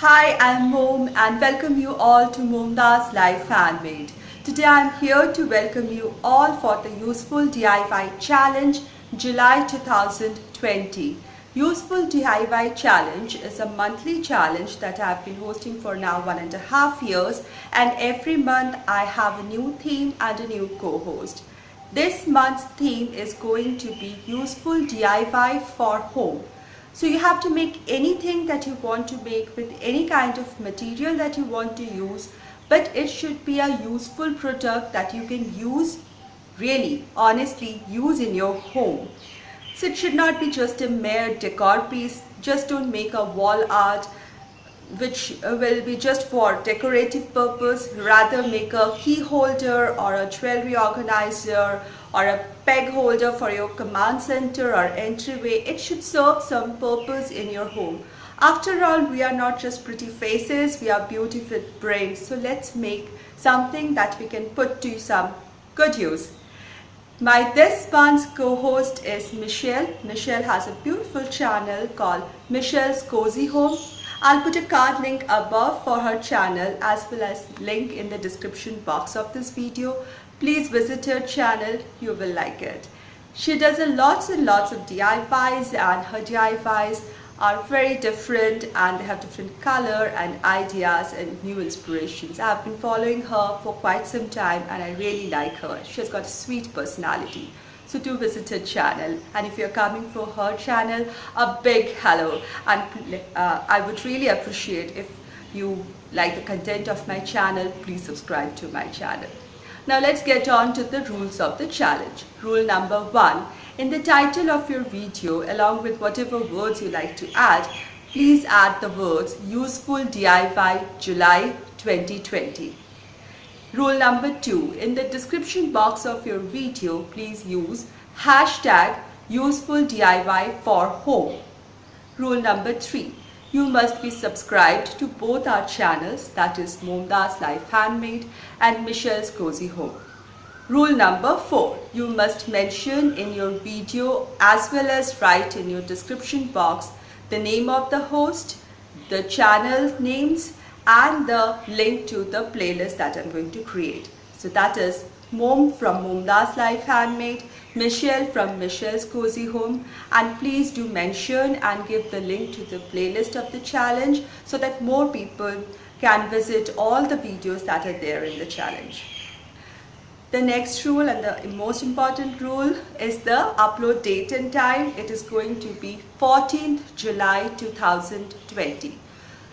Hi, I'm Mom and welcome you all to MomDas Life Handmade. Today I'm here to welcome you all for the Useful DIY Challenge July 2020. Useful DIY Challenge is a monthly challenge that I've been hosting for now 1.5 years, and every month I have a new theme and a new co-host. This month's theme is going to be Useful DIY for Home. So you have to make anything that you want to make with any kind of material that you want to use, but it should be a useful product that you can use, really, honestly, use in your home. So it should not be just a mere decor piece. Just don't make a wall art which will be just for decorative purpose. Rather make a key holder or a jewelry organizer or a peg holder for your command center or entryway. It should serve some purpose in your home. After all, we are not just pretty faces, we are beautiful brains. So let's make something that we can put to some good use. This month's co-host is Michelle. Michelle has a beautiful channel called Michelle's Cozy Home. I'll put a card link above for her channel as well as link in the description box of this video. Please visit her channel, you will like it. She does lots and lots of DIYs, and her DIYs are very different and they have different color and ideas and new inspirations. I've been following her for quite some time and I really like her. She has got a sweet personality. So do visit her channel, and if you're coming for her channel, a big hello, and I would really appreciate if you like the content of my channel. Please subscribe to my channel. Now let's get on to the rules of the challenge. Rule number 1, in the title of your video, along with whatever words you like to add, please add the words Useful DIY July 2020. Rule number 2, in the description box of your video, please use hashtag Useful DIY for Home. Rule number 3, you must be subscribed to both our channels, that is MomDas Life Handmade and Michelle's Cozy Home. Rule number 4, you must mention in your video as well as write in your description box the name of the host, the channel names, and the link to the playlist that I'm going to create. So that is Mom from MomDas Life Handmade, Michelle from Michelle's Cozy Home, and please do mention and give the link to the playlist of the challenge so that more people can visit all the videos that are there in the challenge. The next rule and the most important rule is the upload date and time. It is going to be 14th July 2020.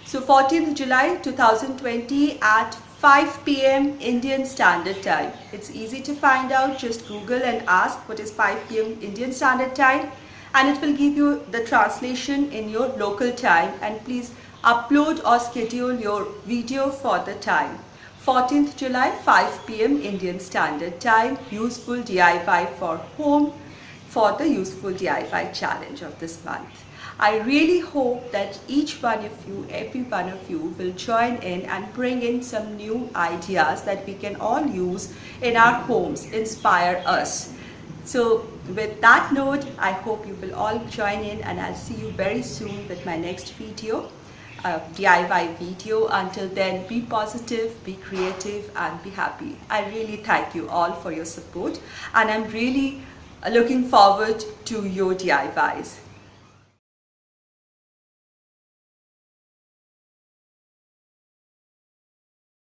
So 14th July 2020 at 5 p.m. Indian Standard Time. It's easy to find out. Just Google and ask what is 5 p.m. Indian Standard Time, and it will give you the translation in your local time. And please upload or schedule your video for the time. 14th July 5 p.m. Indian Standard Time. Useful DIY for Home for the Useful DIY Challenge of this month. I really hope that each one of you, every one of you will join in and bring in some new ideas that we can all use in our homes, inspire us. So with that note, I hope you will all join in, and I'll see you very soon with my next video, DIY video. Until then, be positive, be creative, and be happy. I really thank you all for your support, and I'm really looking forward to your DIYs.